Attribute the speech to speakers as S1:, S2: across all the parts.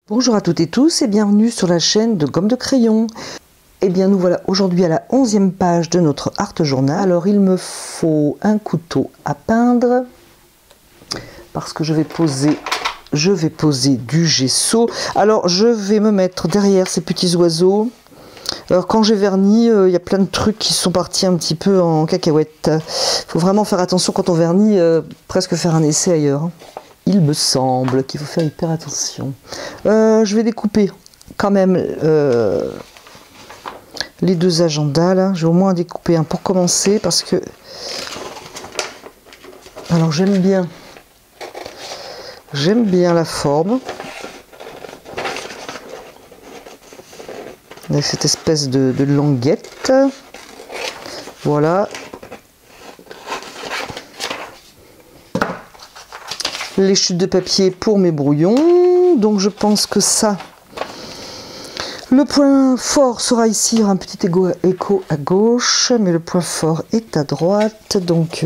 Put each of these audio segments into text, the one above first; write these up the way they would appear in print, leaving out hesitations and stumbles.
S1: Bonjour à toutes et tous et bienvenue sur la chaîne de Gomme de Crayon. Et bien nous voilà aujourd'hui à la 11e page de notre art journal. Alors il me faut un couteau à peindre parce que je vais poser du gesso. Alors je vais me mettre derrière ces petits oiseaux. Alors quand j'ai verni, il y a plein de trucs qui sont partis un petit peu en cacahuète. Il faut vraiment faire attention quand on vernit, presque faire un essai ailleurs. Il me semble qu'il faut faire hyper attention. Je vais découper quand même les deux agendas là. Je vais au moins découper un pour commencer parce que... Alors j'aime bien la forme. Avec cette espèce de languette. Voilà. Les chutes de papier pour mes brouillons. Donc je pense que ça, le point fort sera ici, il y aura un petit écho à gauche, mais le point fort est à droite. Donc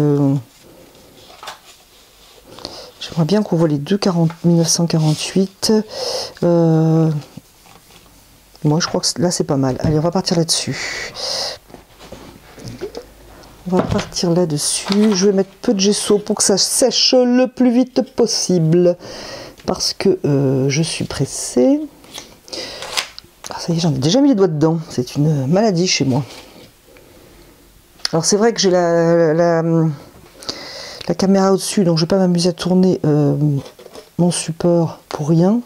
S1: j'aimerais bien qu'on voit les deux 1948. Moi je crois que là c'est pas mal. Allez, on va partir là-dessus. On va partir là-dessus. Je vais mettre peu de gesso pour que ça sèche le plus vite possible. Parce que je suis pressée. Ah, ça y est, j'en ai déjà mis les doigts dedans. C'est une maladie chez moi. Alors c'est vrai que j'ai la caméra au-dessus, donc je ne vais pas m'amuser à tourner mon support pour rien.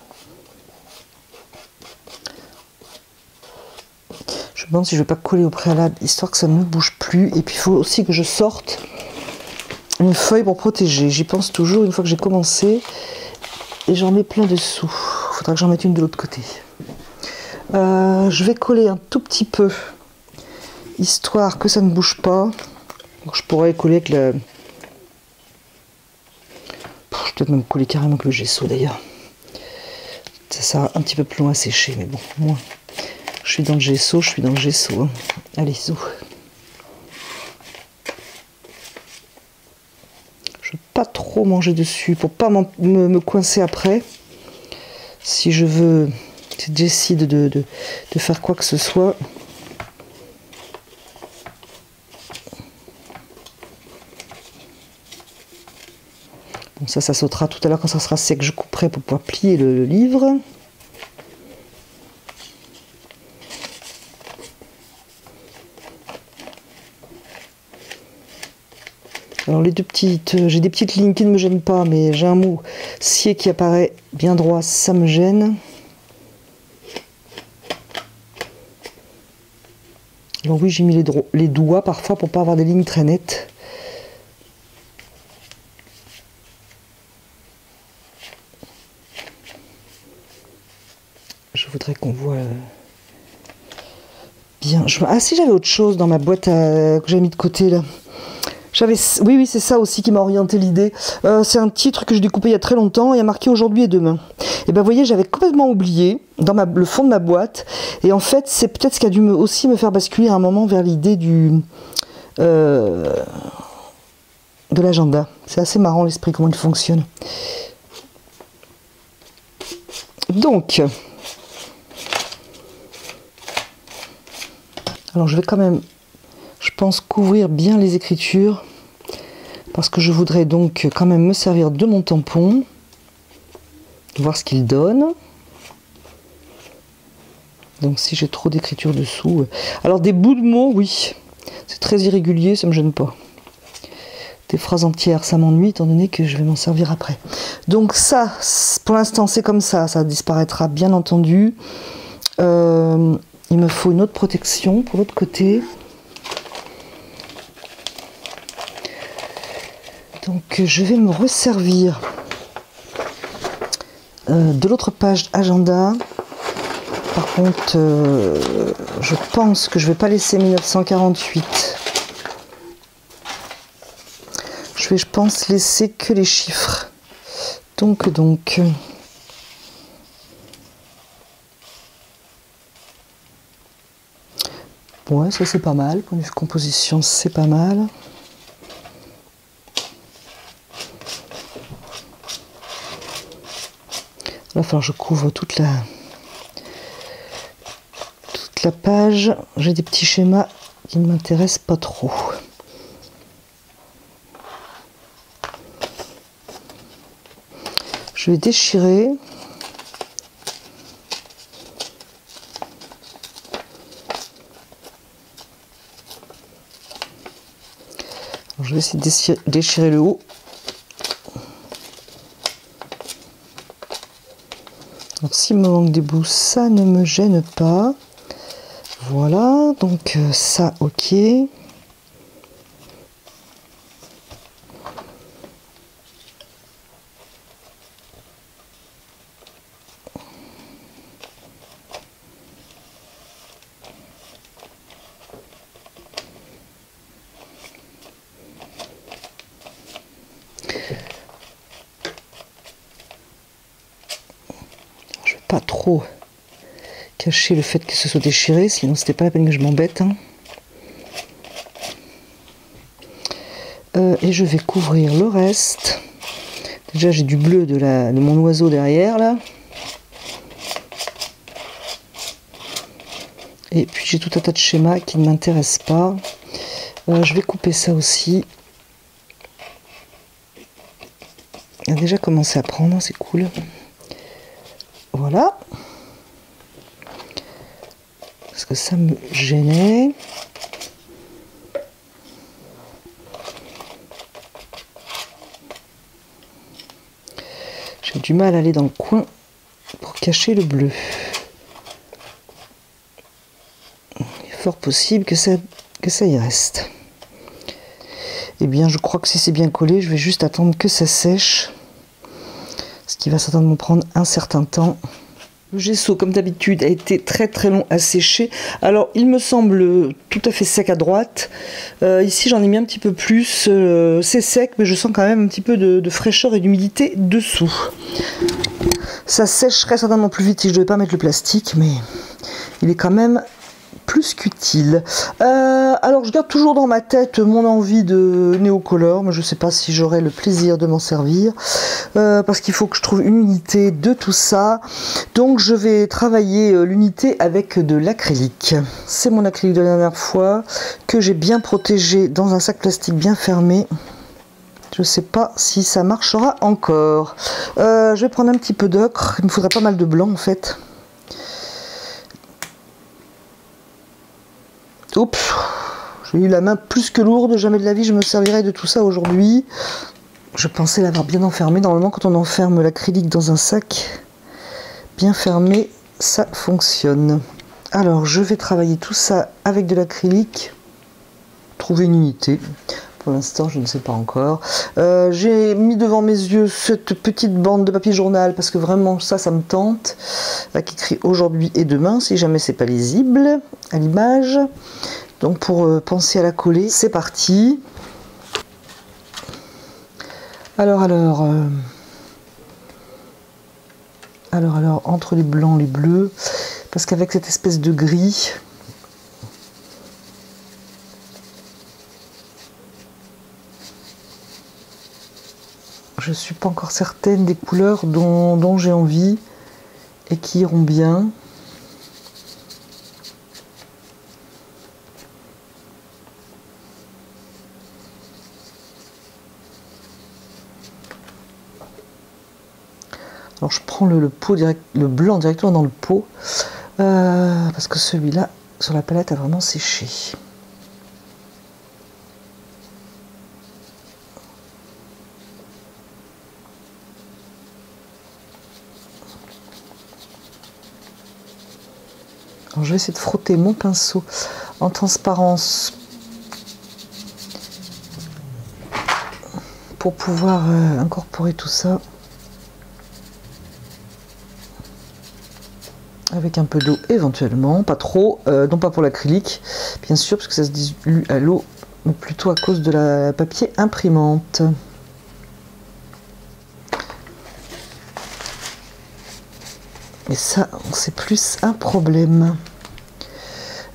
S1: Je me demande si je ne vais pas coller au préalable, histoire que ça ne bouge plus. Et puis il faut aussi que je sorte une feuille pour protéger. J'y pense toujours une fois que j'ai commencé. Et j'en mets plein dessous. Il faudra que j'en mette une de l'autre côté. Je vais coller un tout petit peu, histoire que ça ne bouge pas. Donc je pourrais coller avec le... Je vais peut-être même coller carrément avec le gesso d'ailleurs. Ça sera un petit peu plus long à sécher, mais bon, moi... Je suis dans le gesso, hein. Allez, zou. Je ne veux pas trop manger dessus pour pas me coincer après. Si je veux, si je décide de faire quoi que ce soit. Bon, ça sautera tout à l'heure quand ça sera sec. Je couperai pour pouvoir plier le livre. Alors les deux petites, j'ai des petites lignes qui ne me gênent pas, mais j'ai un mot scié qui apparaît bien droit, ça me gêne. Alors oui, j'ai mis les doigts parfois pour pas avoir des lignes très nettes. Je voudrais qu'on voit bien. Ah si, j'avais autre chose dans ma boîte que j'ai mis de côté là. Oui, c'est ça aussi qui m'a orienté l'idée. C'est un titre que j'ai découpé il y a très longtemps et il y a marqué aujourd'hui et demain. Et ben vous voyez, j'avais complètement oublié dans le fond de ma boîte. Et en fait, c'est peut-être ce qui a dû aussi me faire basculer à un moment vers l'idée de l'agenda. C'est assez marrant l'esprit, comment il fonctionne. Donc, alors je vais quand même, je pense, couvrir bien les écritures. Parce que je voudrais donc quand même me servir de mon tampon, voir ce qu'il donne. Donc si j'ai trop d'écriture dessous... Alors des bouts de mots, oui, c'est très irrégulier, ça me gêne pas. Des phrases entières, ça m'ennuie, étant donné que je vais m'en servir après. Donc ça, pour l'instant, c'est comme ça disparaîtra bien entendu. Il me faut une autre protection pour l'autre côté. Donc je vais me resservir de l'autre page agenda. Par contre, je pense que je ne vais pas laisser 1948. Je pense, laisser que les chiffres. Donc. Ouais, ça c'est pas mal. Point de vue composition, c'est pas mal. va falloir que je couvre toute la page. J'ai des petits schémas qui ne m'intéressent pas trop. Je vais déchirer. Alors, je vais essayer de déchirer le haut. Alors s'il me manque des bouts, ça ne me gêne pas. Voilà, donc ça, ok. Je vais pas trop cacher le fait que ce soit déchiré, sinon c'était pas la peine que je m'embête. Hein. Et je vais couvrir le reste. Déjà j'ai du bleu de mon oiseau derrière là. Et puis j'ai tout un tas de schémas qui ne m'intéressent pas. Je vais couper ça aussi. Il a déjà commencé à prendre, c'est cool. Voilà. Parce que ça me gênait. J'ai du mal à aller dans le coin pour cacher le bleu. Il est fort possible que ça y reste. Eh bien, je crois que si c'est bien collé, je vais juste attendre que ça sèche. Ce qui va certainement prendre un certain temps. Le gesso, comme d'habitude, a été très très long à sécher. Alors, il me semble tout à fait sec à droite. Ici, j'en ai mis un petit peu plus. C'est sec, mais je sens quand même un petit peu de fraîcheur et d'humidité dessous. Ça sècherait certainement plus vite si je ne devais pas mettre le plastique, mais il est quand même plus qu'utile. Alors, je garde toujours dans ma tête mon envie de néocolor, mais je ne sais pas si j'aurai le plaisir de m'en servir, parce qu'il faut que je trouve une unité de tout ça. Donc, je vais travailler l'unité avec de l'acrylique. C'est mon acrylique de la dernière fois, que j'ai bien protégé dans un sac plastique bien fermé. Je ne sais pas si ça marchera encore. Je vais prendre un petit peu d'ocre. Il me faudrait pas mal de blanc, en fait. Oups, j'ai eu la main plus que lourde, jamais de la vie je me servirai de tout ça aujourd'hui. Je pensais l'avoir bien enfermé. Normalement, quand on enferme l'acrylique dans un sac bien fermé, ça fonctionne. Alors, je vais travailler tout ça avec de l'acrylique, trouver une unité. Pour l'instant, je ne sais pas encore. J'ai mis devant mes yeux cette petite bande de papier journal parce que vraiment, ça me tente. Qui écrit aujourd'hui et demain, si jamais c'est pas lisible à l'image. Donc, pour penser à la coller, c'est parti. Alors, entre les blancs, les bleus, parce qu'avec cette espèce de gris, je ne suis pas encore certaine des couleurs dont j'ai envie et qui iront bien. Alors je prends le blanc directement dans le pot parce que celui-là sur la palette a vraiment séché. Alors je vais essayer de frotter mon pinceau en transparence pour pouvoir incorporer tout ça avec un peu d'eau éventuellement, pas trop, non pas pour l'acrylique bien sûr parce que ça se dilue à l'eau, mais plutôt à cause de la papier imprimante. Et ça, c'est plus un problème.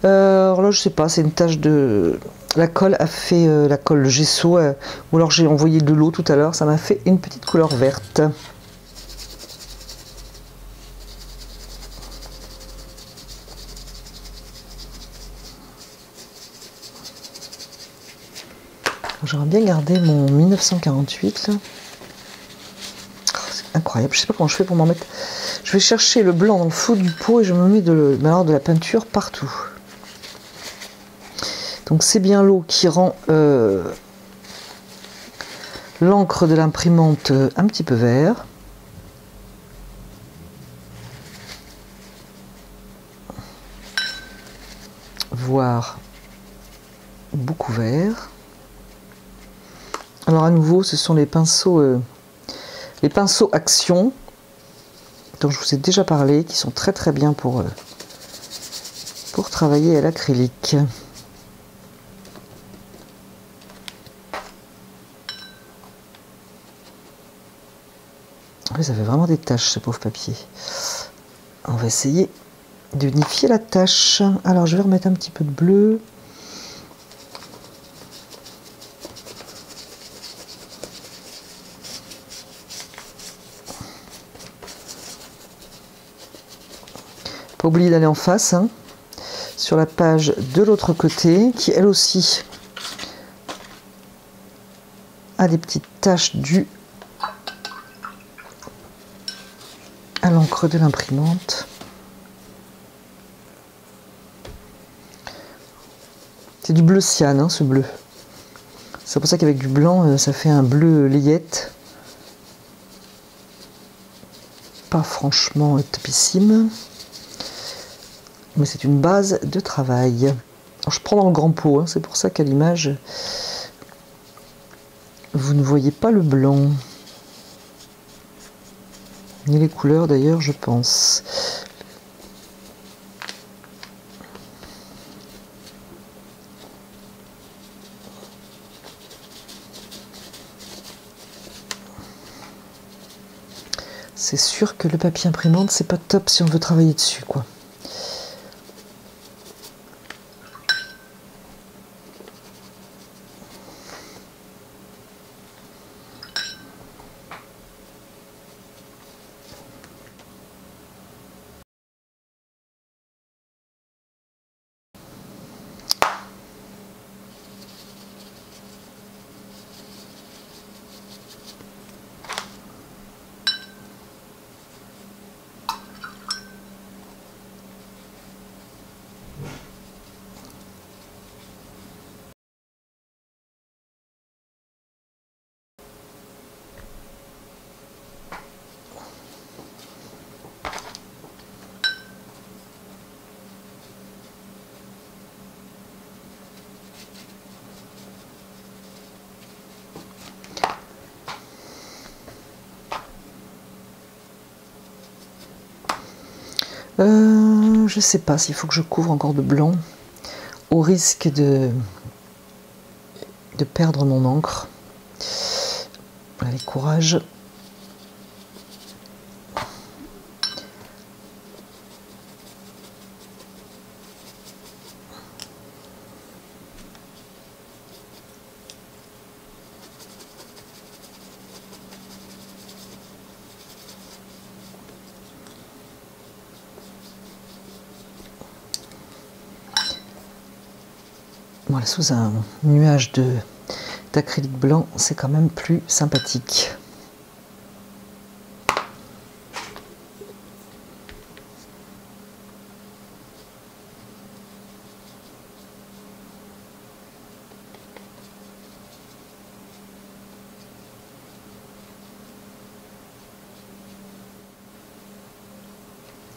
S1: Alors là, je sais pas, c'est une tache de... La colle a fait... la colle, le gesso, ou alors j'ai envoyé de l'eau tout à l'heure, ça m'a fait une petite couleur verte. J'aimerais bien garder mon 1948 là. Oh, c'est incroyable, je sais pas comment je fais pour m'en mettre. Je vais chercher le blanc dans le fond du pot et je me mets de la peinture partout. Donc c'est bien l'eau qui rend l'encre de l'imprimante un petit peu vert. Voire beaucoup vert. Alors à nouveau, ce sont les pinceaux Action dont je vous ai déjà parlé, qui sont très très bien pour travailler à l'acrylique. Oui, ça fait vraiment des taches ce pauvre papier. On va essayer d'unifier la tâche. Alors je vais remettre un petit peu de bleu. Pas oublier d'aller en face, hein, sur la page de l'autre côté, qui elle aussi a des petites taches dues à l'encre de l'imprimante. C'est du bleu cyan, hein, ce bleu. C'est pour ça qu'avec du blanc, ça fait un bleu layette. Pas franchement topissime. Mais c'est une base de travail. Alors, je prends dans le grand pot, hein, c'est pour ça qu'à l'image, vous ne voyez pas le blanc. Ni les couleurs d'ailleurs, je pense. C'est sûr que le papier imprimante, c'est pas top si on veut travailler dessus, quoi. Je sais pas s'il faut que je couvre encore de blanc, au risque de perdre mon encre. Allez, courage. Voilà, sous un nuage d'acrylique blanc, c'est quand même plus sympathique.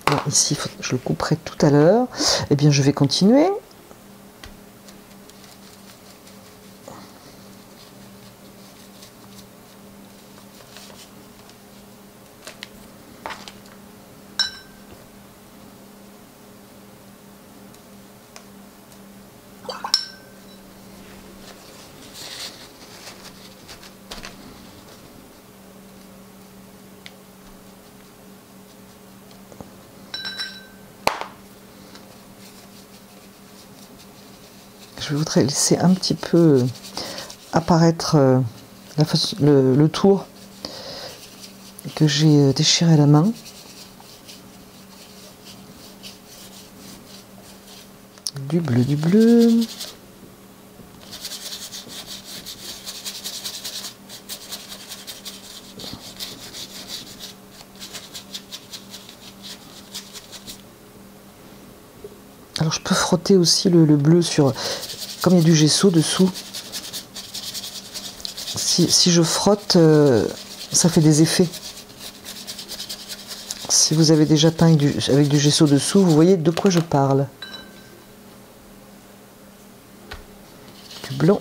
S1: Bon, ici, je le couperai tout à l'heure. Eh bien, je vais continuer. Je voudrais laisser un petit peu apparaître le tour que j'ai déchiré à la main. Du bleu, du bleu. Alors je peux frotter aussi le bleu sur... Comme il y a du gesso dessous, si je frotte, ça fait des effets. Si vous avez déjà peint avec du gesso dessous, vous voyez de quoi je parle. Du blanc.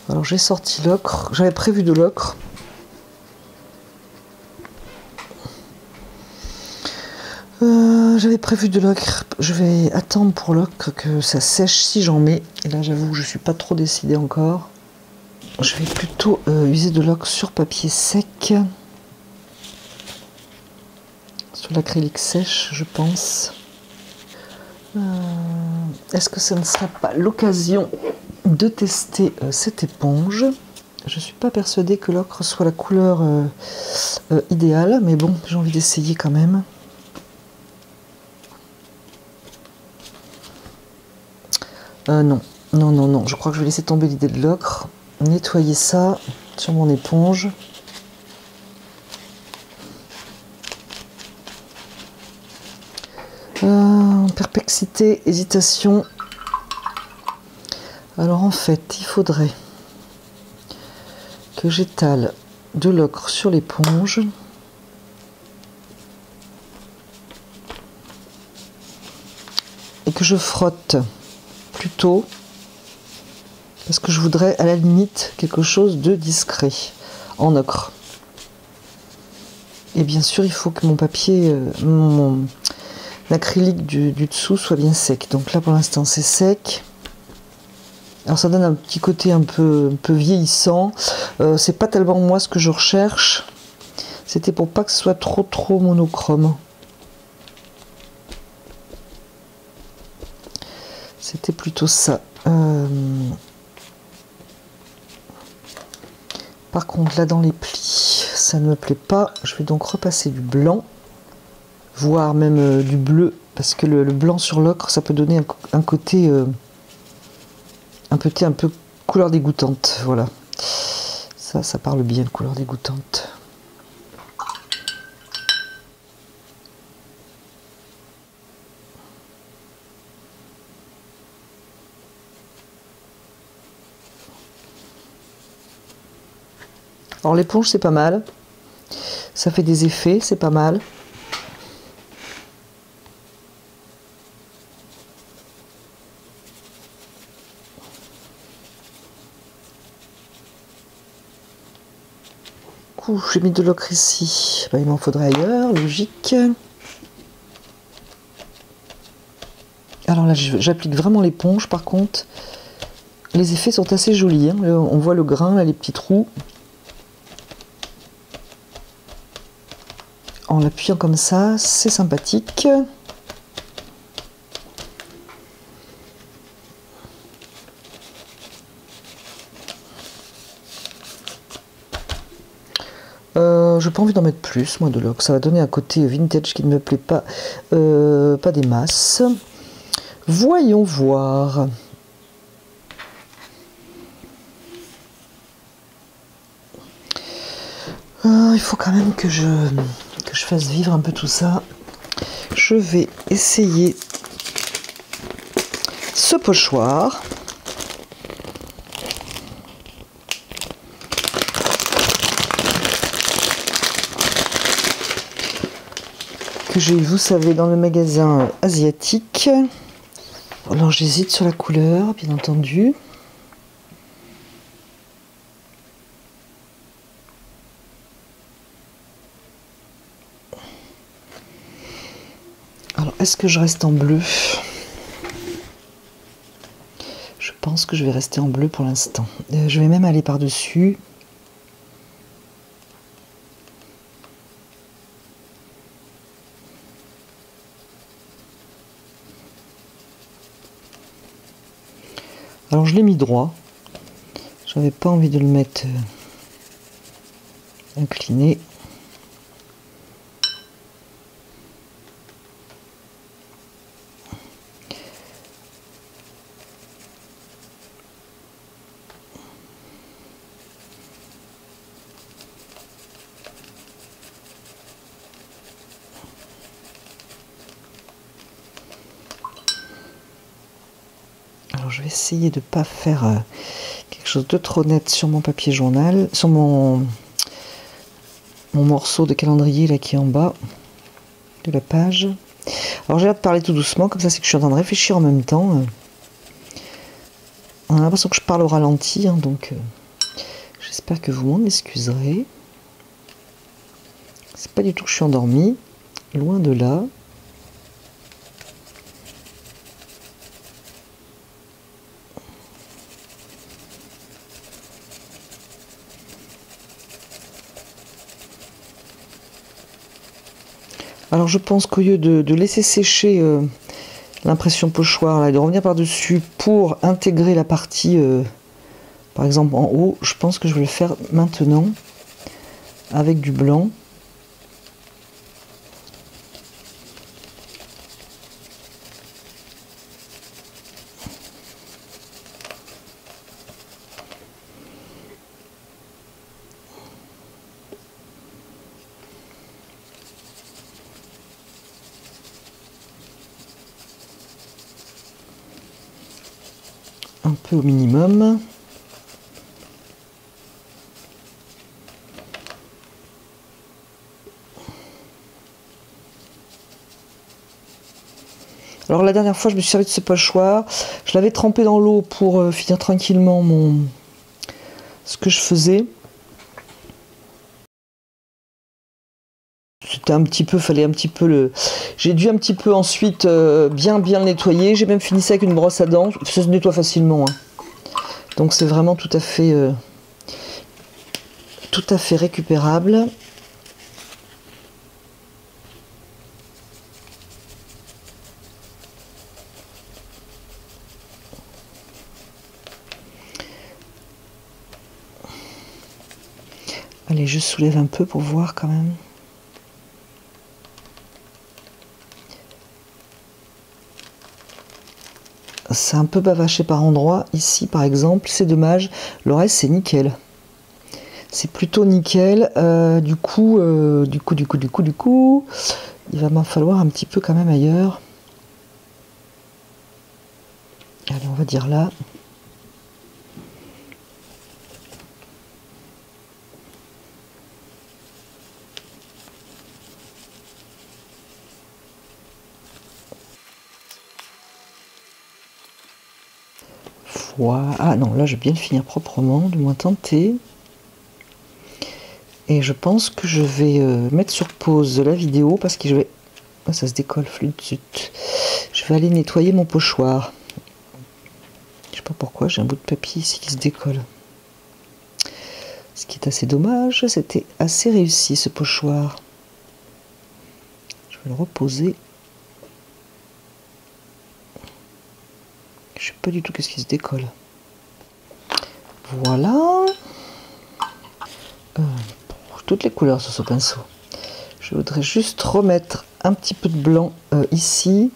S1: Alors j'ai sorti l'ocre, j'avais prévu de l'ocre. J'avais prévu de l'ocre, je vais attendre pour l'ocre que ça sèche si j'en mets. Et là j'avoue que je ne suis pas trop décidée encore. Je vais plutôt user de l'ocre sur papier sec. Sur l'acrylique sèche, je pense. Est-ce que ça ne sera pas l'occasion de tester cette éponge? Je ne suis pas persuadée que l'ocre soit la couleur idéale, mais bon, j'ai envie d'essayer quand même. Non, non, non, non, je crois que je vais laisser tomber l'idée de l'ocre. Nettoyer ça sur mon éponge. Perplexité, hésitation. Alors en fait, il faudrait que j'étale de l'ocre sur l'éponge. Et que je frotte plutôt. Parce que je voudrais à la limite quelque chose de discret en ocre. Et bien sûr, il faut que mon papier, mon acrylique du dessous soit bien sec. Donc là, pour l'instant, c'est sec. Alors ça donne un petit côté un peu vieillissant. C'est pas tellement moi ce que je recherche. C'était pour pas que ce soit trop monochrome. C'était plutôt ça. Par contre, là dans les plis, ça ne me plaît pas. Je vais donc repasser du blanc, voire même du bleu, parce que le blanc sur l'ocre, ça peut donner un côté un peu couleur dégoûtante. Voilà. Ça parle bien, couleur dégoûtante. Alors l'éponge c'est pas mal, ça fait des effets, c'est pas mal. J'ai mis de l'ocre ici, ben, il m'en faudrait ailleurs, logique. Alors là j'applique vraiment l'éponge, par contre les effets sont assez jolis, hein. On voit le grain, là, les petits trous. En l'appuyant comme ça, c'est sympathique. J'ai pas envie d'en mettre plus, moi, de l'ocre. Ça va donner un côté vintage qui ne me plaît pas, pas des masses. Voyons voir. Il faut quand même que je fasse vivre un peu tout ça. Je vais essayer ce pochoir. Que j'ai eu, vous savez, dans le magasin asiatique. Alors j'hésite sur la couleur, bien entendu. Alors est-ce que je reste en bleu? Je pense que je vais rester en bleu pour l'instant. Je vais même aller par-dessus. Alors je l'ai mis droit. J'avais pas envie de le mettre incliné. Alors je vais essayer de ne pas faire quelque chose de trop net sur mon papier journal, sur mon morceau de calendrier là qui est en bas de la page. Alors j'ai hâte de parler tout doucement, comme ça c'est que je suis en train de réfléchir en même temps. On a l'impression que je parle au ralenti, hein, donc j'espère que vous m'en excuserez. C'est pas du tout que je suis endormie, loin de là. Alors je pense qu'au lieu de laisser sécher l'impression pochoir là, et de revenir par-dessus pour intégrer la partie, par exemple en haut, je pense que je vais le faire maintenant avec du blanc. Un peu au minimum. Alors la dernière fois je me suis servi de ce pochoir, je l'avais trempé dans l'eau pour finir tranquillement ce que je faisais. C'était un petit peu, fallait un petit peu le... J'ai dû un petit peu ensuite bien le nettoyer. J'ai même fini ça avec une brosse à dents. Ça se nettoie facilement. Hein. Donc c'est vraiment tout à fait récupérable. Allez, je soulève un peu pour voir quand même. C'est un peu bavaché par endroits. Ici, par exemple, c'est dommage. Le reste, c'est nickel. C'est plutôt nickel. Du coup, il va m'en falloir un petit peu quand même ailleurs. Allez, on va dire là. Voilà. Ah non, là je vais bien le finir proprement, du moins tenter. Et je pense que je vais mettre sur pause la vidéo parce que je vais... Ah, ça se décolle, flûte, zut. Je vais aller nettoyer mon pochoir. Je sais pas pourquoi, j'ai un bout de papier ici qui se décolle. Ce qui est assez dommage, c'était assez réussi ce pochoir. Je vais le reposer. Je sais pas du tout qu'est-ce qui se décolle. Voilà. Toutes les couleurs sur ce pinceau. Je voudrais juste remettre un petit peu de blanc ici.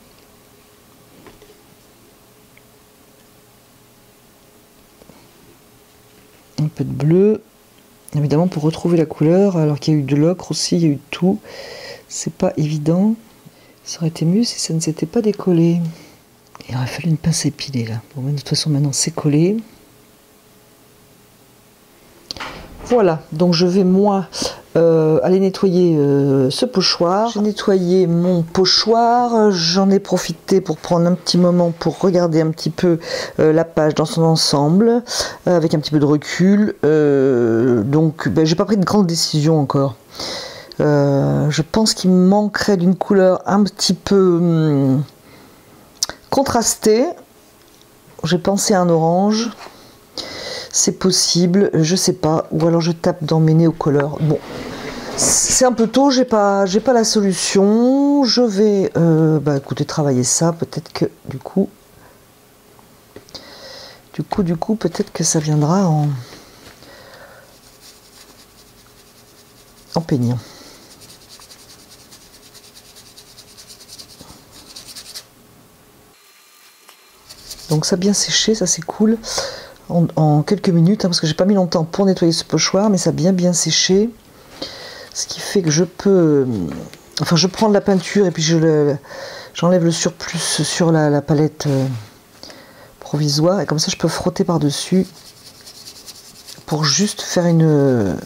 S1: Un peu de bleu. Évidemment pour retrouver la couleur, alors qu'il y a eu de l'ocre aussi, il y a eu de tout. C'est pas évident. Ça aurait été mieux si ça ne s'était pas décollé. Il aurait fallu une pince épilée là. Bon, de toute façon maintenant c'est collé. Voilà, donc je vais moi aller nettoyer ce pochoir. J'ai nettoyé mon pochoir, j'en ai profité pour prendre un petit moment pour regarder un petit peu la page dans son ensemble, avec un petit peu de recul. Donc ben, j'ai pas pris de grandes décisions encore. Je pense qu'il me manquerait d'une couleur un petit peu contrastée. J'ai pensé à un orange. C'est possible, je sais pas, ou alors je tape dans mes néocolores. Bon, c'est un peu tôt, j'ai pas la solution. Je vais, écoutez, travailler ça. Peut-être que du coup, Du coup, peut-être que ça viendra en peignant. Donc ça a bien séché, ça c'est cool. En quelques minutes, hein, parce que j'ai pas mis longtemps pour nettoyer ce pochoir, mais ça a bien séché. Ce qui fait que je peux... Enfin, je prends de la peinture et puis j'enlève le surplus sur la palette provisoire. Et comme ça, je peux frotter par-dessus pour juste faire une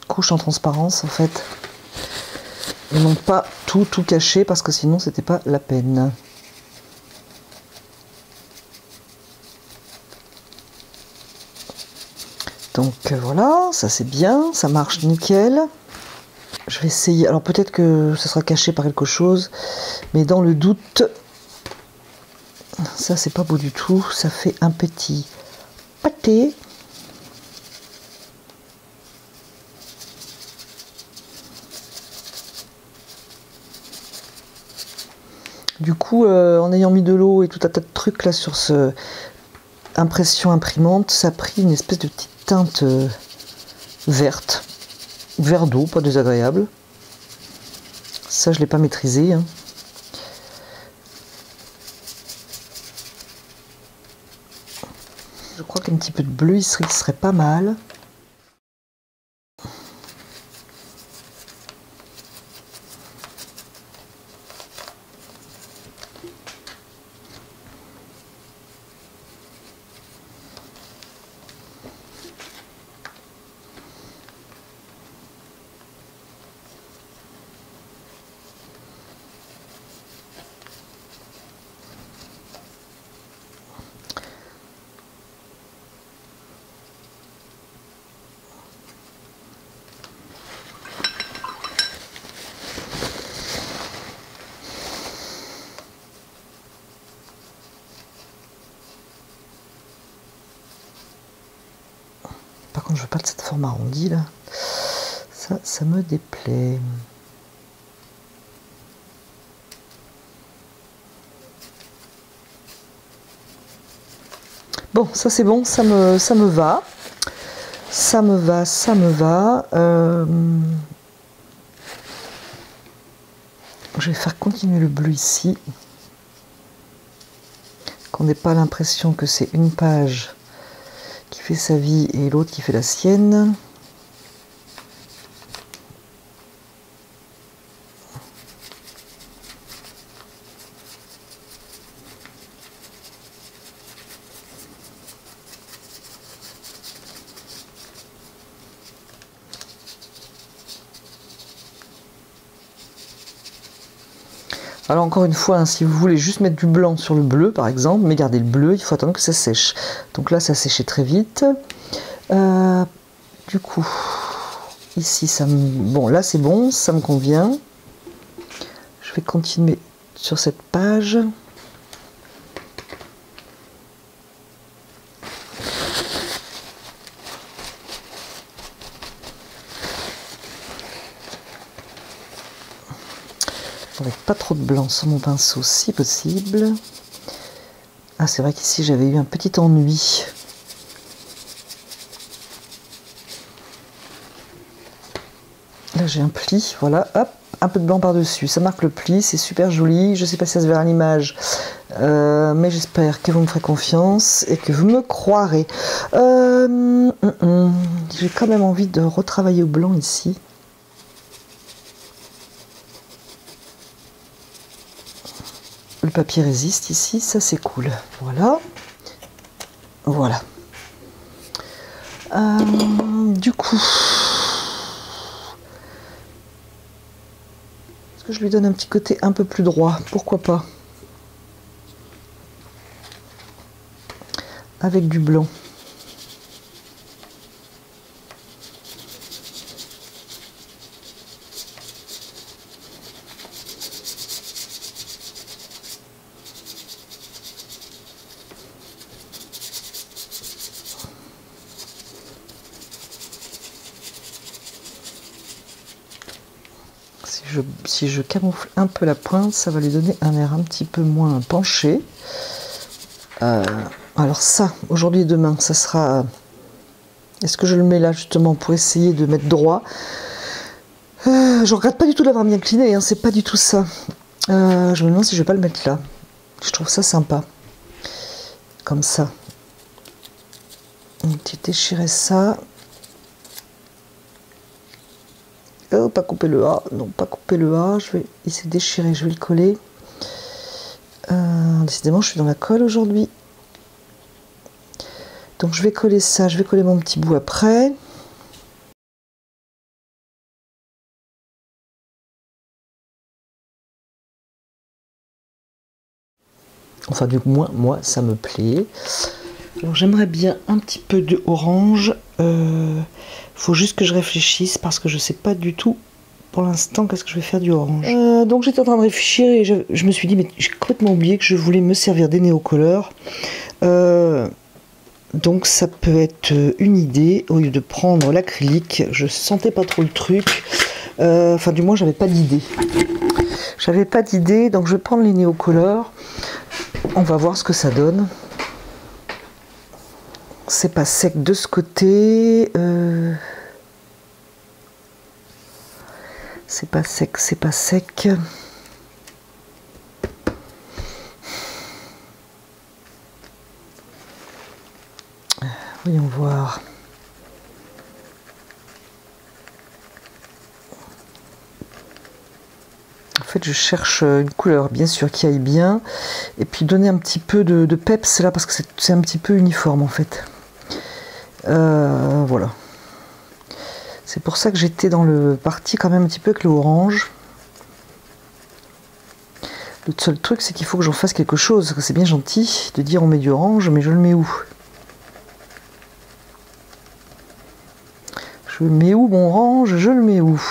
S1: couche en transparence, en fait. Et non pas tout cacher, parce que sinon, c'était pas la peine. Donc voilà, ça c'est bien, ça marche nickel. Je vais essayer, alors peut-être que ça sera caché par quelque chose, mais dans le doute, ça c'est pas beau du tout, ça fait un petit pâté. Du coup, en ayant mis de l'eau et tout un tas de trucs là sur ce impression imprimante, ça a pris une espèce de petite teinte verte, vert d'eau, pas désagréable. Ça, je l'ai pas maîtrisé. Hein. Je crois qu'un petit peu de bleu, il serait pas mal. Par contre, je veux pas de cette forme arrondie là. Ça me déplaît. Bon, ça c'est bon, ça me va. Ça me va. Je vais faire continuer le bleu ici. Qu'on n'ait pas l'impression que c'est une page qui fait sa vie et l'autre qui fait la sienne. Alors encore une fois, hein, si vous voulez juste mettre du blanc sur le bleu par exemple, mais garder le bleu, il faut attendre que ça sèche. Donc là ça a séché très vite. Du coup, ici bon là c'est bon, ça me convient. Je vais continuer sur cette page. Avec pas trop de blanc sur mon pinceau si possible. Ah, c'est vrai qu'ici j'avais eu un petit ennui. Là j'ai un pli, voilà, hop, un peu de blanc par-dessus. Ça marque le pli, c'est super joli. Je sais pas si ça se verra à l'image, mais j'espère que vous me ferez confiance et que vous me croirez. J'ai quand même envie de retravailler au blanc ici. Le papier résiste ici, ça c'est cool. Voilà. Voilà. Du coup, est-ce que je lui donne un petit côté un peu plus droit? Pourquoi pas? Avec du blanc. Si je camoufle un peu la pointe, ça va lui donner un air un petit peu moins penché. Alors ça, aujourd'hui et demain, ça sera... Est-ce que je le mets là justement pour essayer de mettre droit? Je regrette pas du tout d'avoir bien cliné, hein, c'est pas du tout ça. Je me demande si je vais pas le mettre là. Je trouve ça sympa. Comme ça. Tu déchirais ça. Oh, pas couper le A. Non, pas couper le A. Il s'est déchiré, je vais le coller. Décidément, je suis dans la colle aujourd'hui. Donc je vais coller ça, je vais coller mon petit bout après. Enfin du moins, moi, ça me plaît. Alors j'aimerais bien un petit peu de orange. Faut juste que je réfléchisse parce que je sais pas du tout pour l'instant qu'est-ce que je vais faire du orange. Donc j'étais en train de réfléchir et je me suis dit, mais j'ai complètement oublié que je voulais me servir des néocolores. Donc ça peut être une idée, au lieu de prendre l'acrylique, je sentais pas trop le truc, enfin du moins j'avais pas d'idée. J'avais pas d'idée, donc je vais prendre les néocolores, on va voir ce que ça donne. C'est pas sec de ce côté, c'est pas sec, c'est pas sec. Voyons voir. En fait, je cherche une couleur, bien sûr, qui aille bien. Et puis donner un petit peu de peps là, parce que c'est un petit peu uniforme, en fait. Voilà. C'est pour ça que j'étais dans le parti quand même un petit peu avec le orange. Le seul truc, c'est qu'il faut que j'en fasse quelque chose. C'est bien gentil de dire on met du orange, mais je le mets où? Je le mets où mon orange? Je le mets où?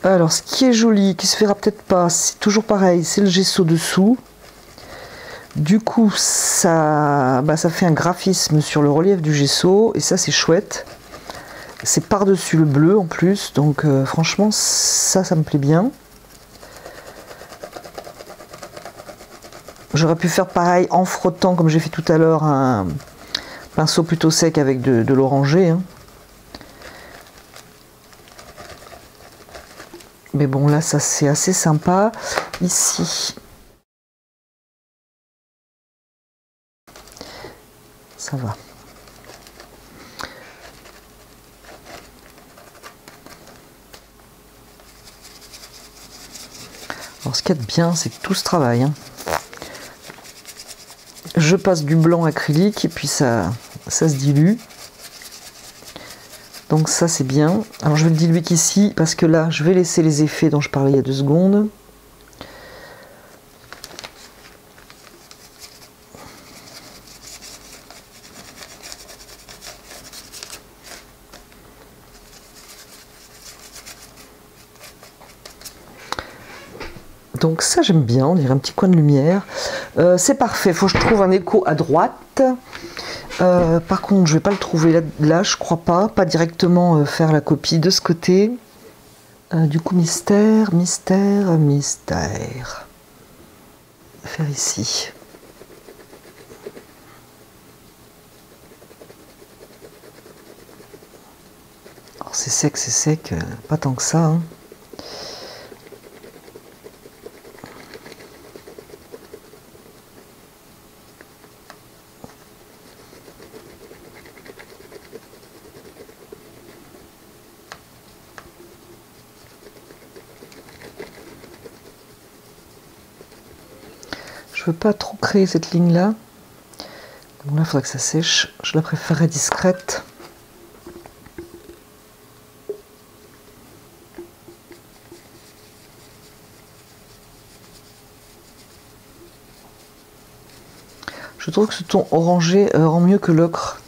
S1: Alors ce qui est joli, qui se verra peut-être pas, c'est toujours pareil, c'est le gesso dessous. Du coup, ça fait un graphisme sur le relief du gesso, et ça c'est chouette. C'est par-dessus le bleu en plus, donc franchement, ça me plaît bien. J'aurais pu faire pareil en frottant, comme j'ai fait tout à l'heure, un pinceau plutôt sec avec de l'orangé. Hein. Mais bon, là, ça c'est assez sympa. Ici... ça va. Alors ce qu'il y a de bien, c'est que tout ce travail, hein. Je passe du blanc acrylique et puis ça se dilue. Donc ça c'est bien. Alors je vais le diluer qu'ici parce que là je vais laisser les effets dont je parlais il y a 2 secondes. Donc ça j'aime bien, on dirait un petit coin de lumière. C'est parfait, il faut que je trouve un écho à droite. Par contre je vais pas le trouver là je crois pas directement faire la copie de ce côté. Du coup mystère. Faire ici. Alors c'est sec, pas tant que ça. Hein. Je veux pas trop créer cette ligne là. Donc là il faudrait que ça sèche. Je la préférerais discrète. Je trouve que ce ton orangé rend mieux que l'ocre.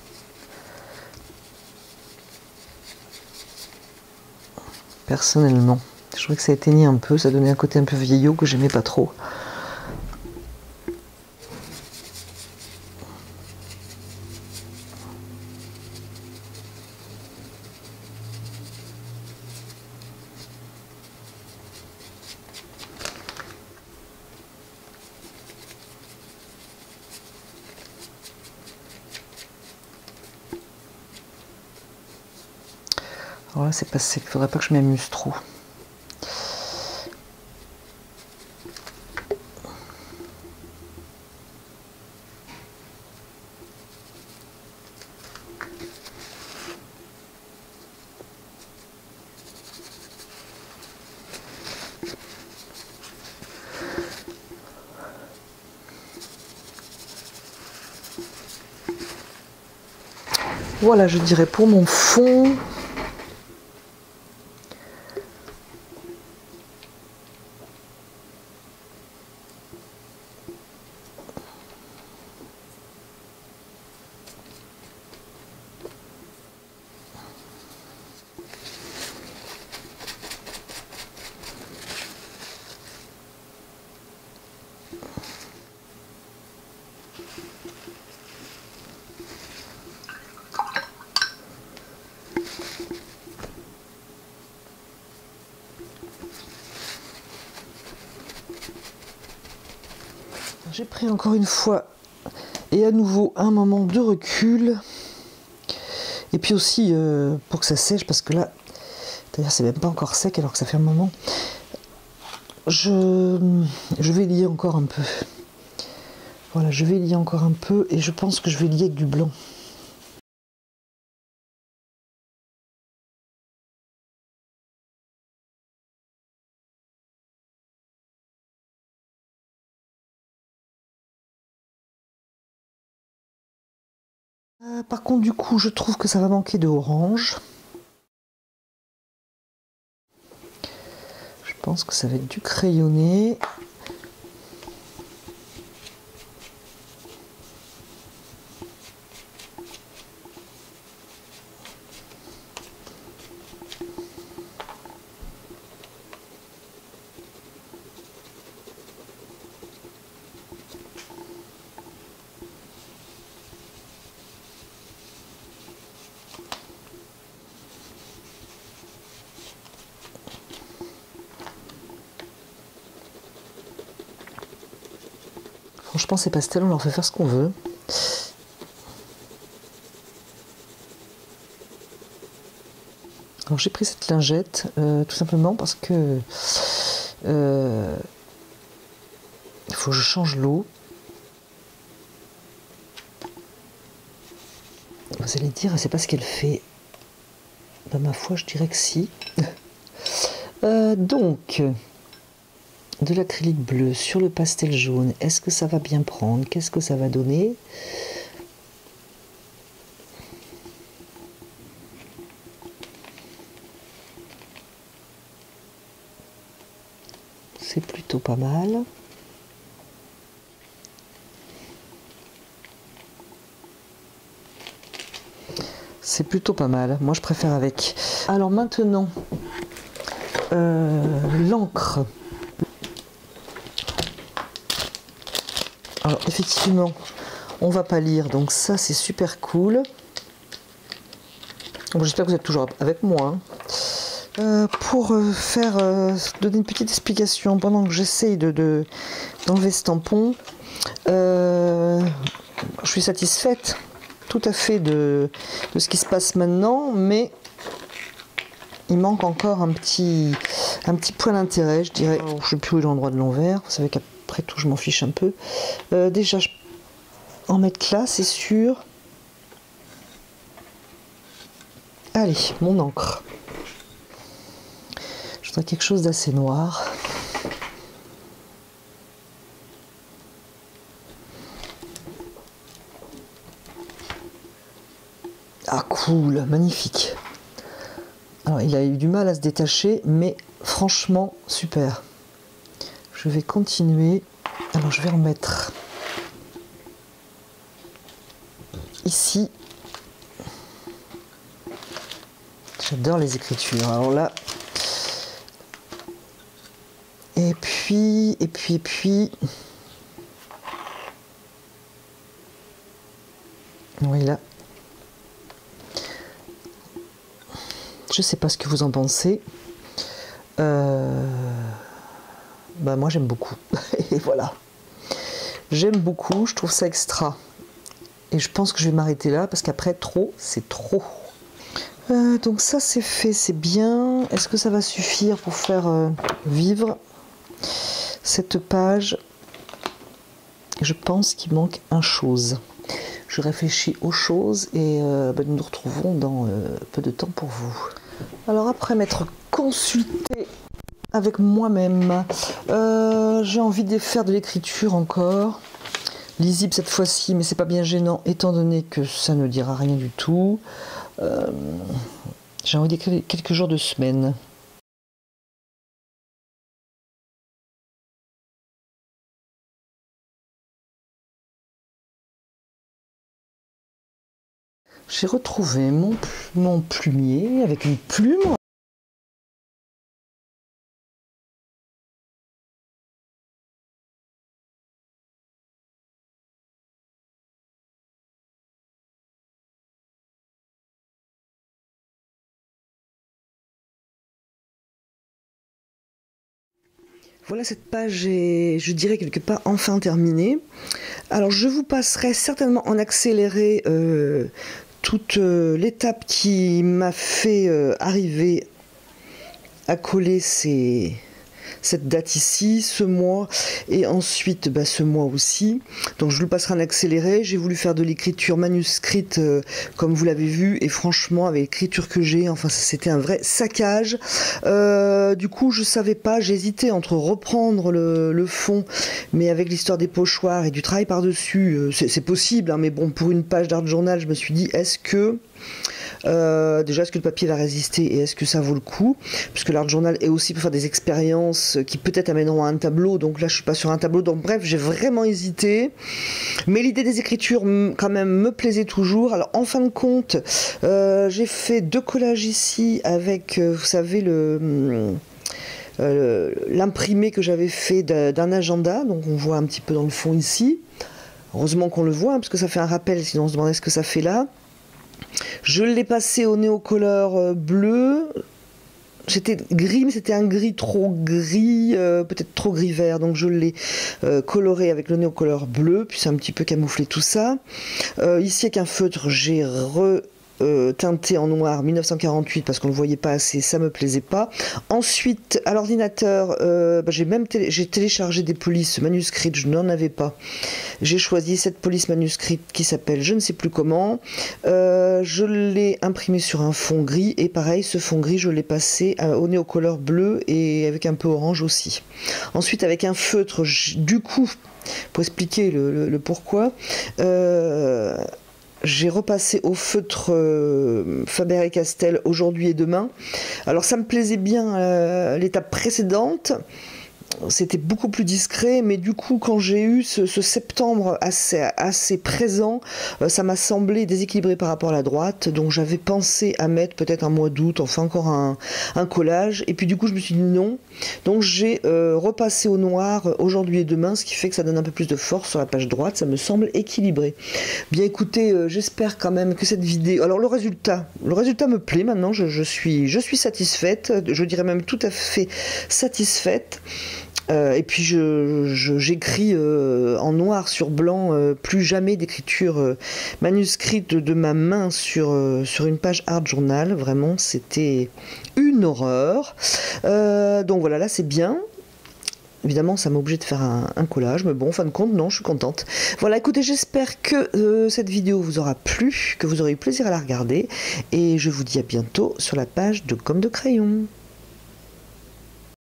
S1: Personnellement. Je trouvais que ça éteignait un peu, ça donnait un côté un peu vieillot que j'aimais pas trop. Alors là, c'est pas sec, il faudrait pas que je m'amuse trop. Voilà, je dirais pour mon fond. J'ai pris encore une fois et à nouveau un moment de recul. Et puis aussi pour que ça sèche, parce que là, d'ailleurs c'est même pas encore sec alors que ça fait un moment. Je vais lier encore un peu. Voilà, je vais lier encore un peu et je pense que je vais lier avec du blanc. Par contre, du coup, je trouve que ça va manquer de orange. Je pense que ça va être du crayonné. Franchement, ces pastels, on leur fait faire ce qu'on veut. Alors j'ai pris cette lingette tout simplement parce que il faut que je change l'eau. Vous allez dire, c'est pas ce qu'elle fait. Ben, ma foi, je dirais que si. Donc, de l'acrylique bleu sur le pastel jaune, est-ce que ça va bien prendre? Qu'est-ce que ça va donner? C'est plutôt pas mal. C'est plutôt pas mal. Moi, je préfère avec. Alors maintenant, l'encre. Alors effectivement, on va pas lire, donc ça c'est super cool. Bon, j'espère que vous êtes toujours avec moi. Hein. Pour donner une petite explication pendant que j'essaye d'enlever ce tampon, je suis satisfaite tout à fait de ce qui se passe maintenant, mais il manque encore un petit point d'intérêt, je dirais. Alors, je ne sais plus où est l'endroit de l'envers, vous savez qu'après tout je m'en fiche un peu. Déjà, en mettre là, c'est sûr. Allez, mon encre. Je voudrais quelque chose d'assez noir. Ah cool, magnifique. Alors il a eu du mal à se détacher, mais franchement super. Je vais continuer. Alors je vais en mettre ici. J'adore les écritures. Alors là, et puis... Voilà. Je sais pas ce que vous en pensez. Bah moi j'aime beaucoup. Et voilà. J'aime beaucoup, je trouve ça extra. Et je pense que je vais m'arrêter là parce qu'après trop, c'est trop. Donc ça c'est fait, c'est bien. Est-ce que ça va suffire pour faire vivre cette page? Je pense qu'il manque une chose. Je réfléchis aux choses et nous nous retrouvons dans peu de temps pour vous. Alors après m'être consultée avec moi-même, j'ai envie de faire de l'écriture encore. Lisible cette fois-ci, mais c'est pas bien gênant étant donné que ça ne dira rien du tout. J'ai envie d'écrire quelques jours de semaine. J'ai retrouvé mon plumier avec une plume. Voilà, cette page est, je dirais, quelque part enfin terminée. Alors je vous passerai certainement en accéléré toute l'étape qui m'a fait arriver à coller cette date ici, ce mois, et ensuite ce mois aussi. Donc je vous le passerai en accéléré. J'ai voulu faire de l'écriture manuscrite comme vous l'avez vu, et franchement avec l'écriture que j'ai, enfin c'était un vrai saccage. Du coup je savais pas, j'hésitais entre reprendre le fond, mais avec l'histoire des pochoirs et du travail par-dessus, c'est possible, hein, mais bon, pour une page d'art journal, je me suis dit, est-ce que le papier va résister et est-ce que ça vaut le coup, puisque l'art journal est aussi pour faire des expériences qui peut-être amèneront à un tableau, donc là je suis pas sur un tableau, donc bref j'ai vraiment hésité, mais l'idée des écritures quand même me plaisait toujours. Alors en fin de compte j'ai fait 2 collages ici avec vous savez l'imprimé que j'avais fait d'un agenda, donc on voit un petit peu dans le fond ici, heureusement qu'on le voit hein, parce que ça fait un rappel, sinon on se demandait ce que ça fait là. Je l'ai passé au néocolor bleu. C'était gris, mais c'était un gris trop gris, peut-être trop gris vert, donc je l'ai coloré avec le néocolor bleu, puis c'est un petit peu camouflé tout ça. Ici avec un feutre, j'ai teinté en noir 1948 parce qu'on ne le voyait pas assez, ça me plaisait pas. Ensuite à l'ordinateur j'ai téléchargé des polices manuscrites, je n'en avais pas, j'ai choisi cette police manuscrite qui s'appelle je ne sais plus comment, je l'ai imprimé sur un fond gris et pareil ce fond gris je l'ai passé au néocolor bleu et avec un peu orange aussi. Ensuite avec un feutre, du coup pour expliquer le pourquoi, j'ai repassé au feutre Faber-Castell aujourd'hui et demain. Alors ça me plaisait bien l'étape précédente, c'était beaucoup plus discret, mais du coup quand j'ai eu ce septembre assez présent, ça m'a semblé déséquilibré par rapport à la droite, donc j'avais pensé à mettre peut-être un mois d'août, enfin encore un collage, et puis du coup je me suis dit non, donc j'ai repassé au noir aujourd'hui et demain, ce qui fait que ça donne un peu plus de force sur la page droite, ça me semble équilibré. Bien écoutez, j'espère quand même que cette vidéo, alors le résultat me plaît maintenant, je suis satisfaite, je dirais même tout à fait satisfaite. Et puis j'écris en noir sur blanc, plus jamais d'écriture manuscrite de ma main sur une page art journal, vraiment c'était une horreur. Donc voilà, là c'est bien. Évidemment, ça m'a obligé de faire un collage, mais bon, en fin de compte, non, je suis contente. Voilà, écoutez, j'espère que cette vidéo vous aura plu, que vous aurez eu plaisir à la regarder, et je vous dis à bientôt sur la page de Gomme de Crayon.